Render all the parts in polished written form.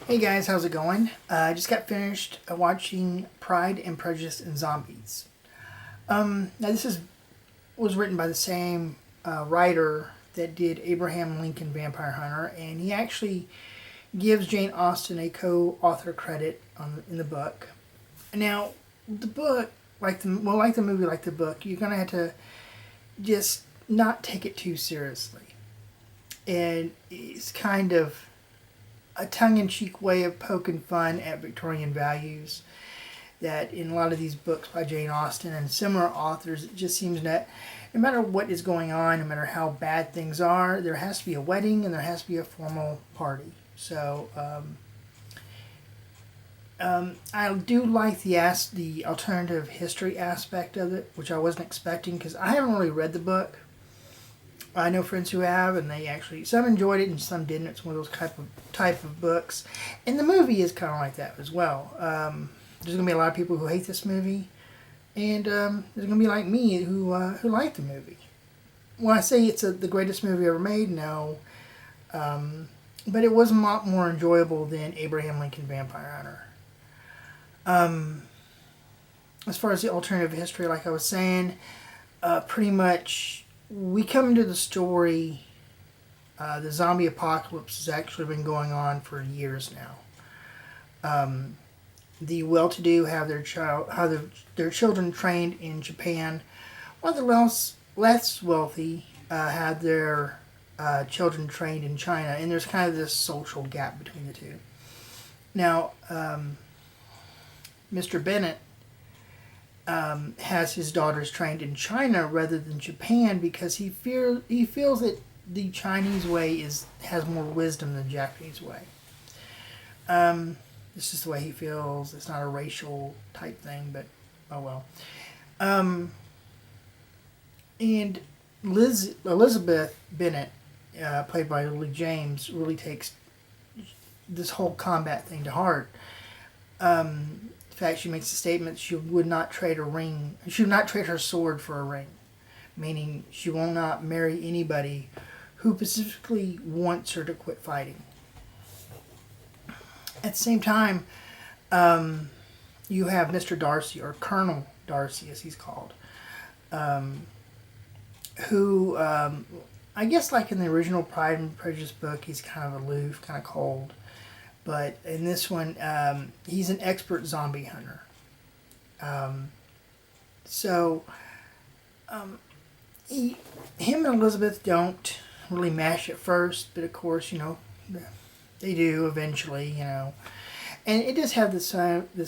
Hey guys, how's it going? I just got finished watching Pride and Prejudice and Zombies. Now was written by the same writer that did Abraham Lincoln Vampire Hunter, and he actually gives Jane Austen a co-author credit in the book. Now, the book, like the movie, like the book, you're gonna have to just not take it too seriously, and it's kind of a tongue-in-cheek way of poking fun at Victorian values that in a lot of these books by Jane Austen and similar authors, it just seems that no matter what is going on, no matter how bad things are, there has to be a wedding and there has to be a formal party. I do like the alternative history aspect of it, which I wasn't expecting because I haven't really read the book. I know friends who have, and they actually some enjoyed it and some didn't. It's one of those type of books, and the movie is kind of like that as well. There's gonna be a lot of people who hate this movie, and there's gonna be like me who like the movie. When I say it's the greatest movie ever made, no, but it was a lot more enjoyable than Abraham Lincoln Vampire Hunter. As far as the alternative history, like I was saying, pretty much we come into the story. The zombie apocalypse has actually been going on for years now. The well-to-do have their children trained in Japan, while the less wealthy have their children trained in China, and there's kind of this social gap between the two. Now, Mr. Bennett has his daughters trained in China rather than Japan because he feels that the Chinese way has more wisdom than the Japanese way. This is the way he feels. It's not a racial type thing, but oh well. And Elizabeth Bennett, played by Lily James, really takes this whole combat thing to heart. In fact, she makes a statement she would not trade a ring. She would not trade her sword for a ring, meaning she will not marry anybody who specifically wants her to quit fighting. At the same time, you have Mr. Darcy, or Colonel Darcy as he's called, who, I guess like in the original Pride and Prejudice book, he's kind of aloof, kind of cold. But in this one, he's an expert zombie hunter. So, him and Elizabeth don't really mash at first, but of course, they do eventually, And it does have this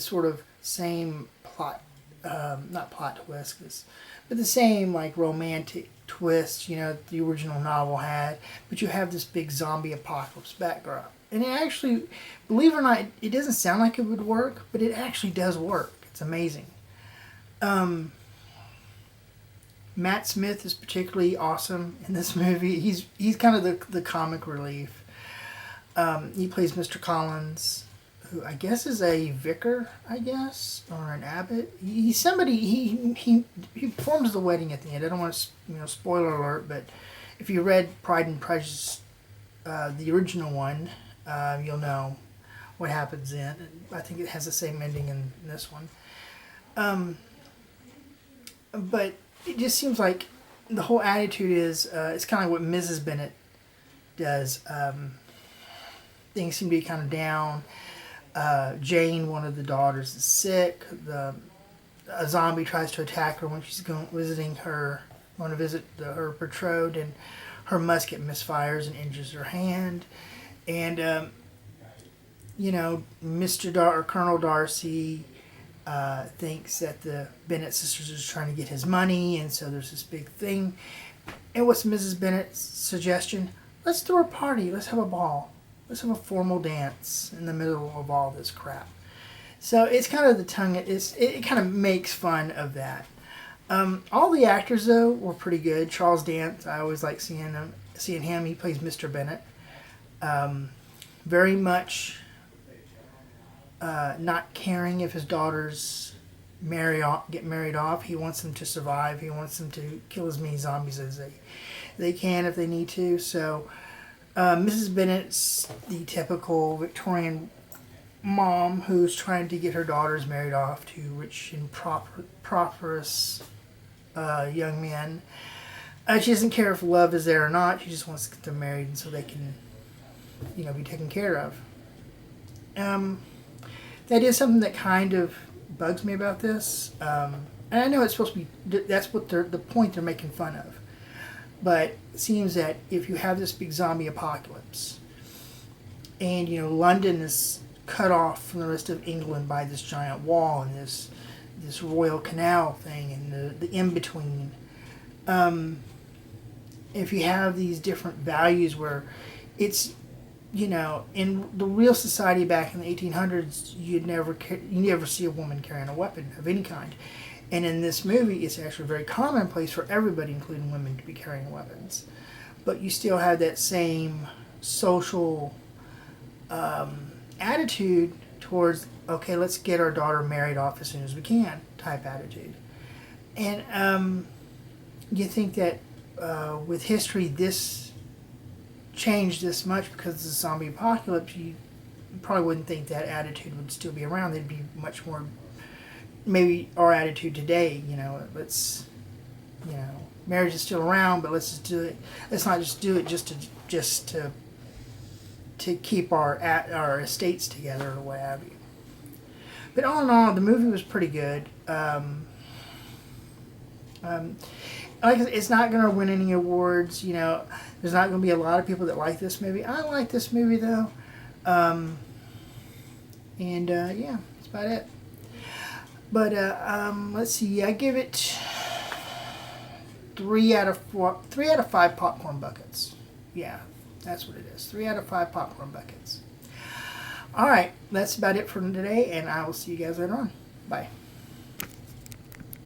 sort of same plot, not plot twist, but the same like romantic twist, the original novel had. But you have this big zombie apocalypse backdrop. And it actually, believe it or not, it doesn't sound like it would work, but it actually does work. It's amazing. Matt Smith is particularly awesome in this movie. He's kind of the comic relief. He plays Mr. Collins, who I guess is a vicar, or an abbot. He's somebody. He performs the wedding at the end. I don't want to spoiler alert, but if you read Pride and Prejudice, the original one, you'll know what happens in. I think it has the same ending in this one. But it just seems like the whole attitude is it's kind of like what Mrs. Bennett does. Things seem to be kind of down. Jane, one of the daughters, is sick. A zombie tries to attack her when she's going to visit her betrothed, and her musket misfires and injures her hand. And Colonel Darcy thinks that the Bennett sisters are trying to get his money, and so there's this big thing. And what's Mrs. Bennett's suggestion? Let's throw a party. Let's have a ball. Let's have a formal dance in the middle of all this crap. So it's kind of it kind of makes fun of that. All the actors though were pretty good. Charles Dance, I always like seeing him. He plays Mr. Bennett. Very much not caring if his daughters get married off. He wants them to survive. He wants them to kill as many zombies as they can if they need to. So Mrs. Bennett's the typical Victorian mom who's trying to get her daughters married off to rich and prosperous young men. She doesn't care if love is there or not. She just wants to get them married and so they can, be taken care of. That is something that kind of bugs me about this. And I know it's supposed to be, that's what the point they're making fun of. But it seems that if you have this big zombie apocalypse, and London is cut off from the rest of England by this giant wall and this Royal Canal thing and the in between. If you have these different values where it's in the real society back in the 1800s, you never see a woman carrying a weapon of any kind. And in this movie, it's actually very commonplace for everybody, including women, to be carrying weapons. But you still have that same social attitude towards, okay, let's get our daughter married off as soon as we can type attitude. And you think that with history, this changed this much because of the zombie apocalypse, you probably wouldn't think that attitude would still be around. There'd be much more, maybe our attitude today, let's, marriage is still around, but let's just do it. Let's not just do it just to keep our estates together or what have you. But all in all, the movie was pretty good. Like I said, it's not going to win any awards. There's not going to be a lot of people that like this movie. I like this movie though, yeah, that's about it. But let's see. I give it 3 out of 5 popcorn buckets. Yeah, that's what it is. 3 out of 5 popcorn buckets. All right, that's about it for today, and I will see you guys later on. Bye.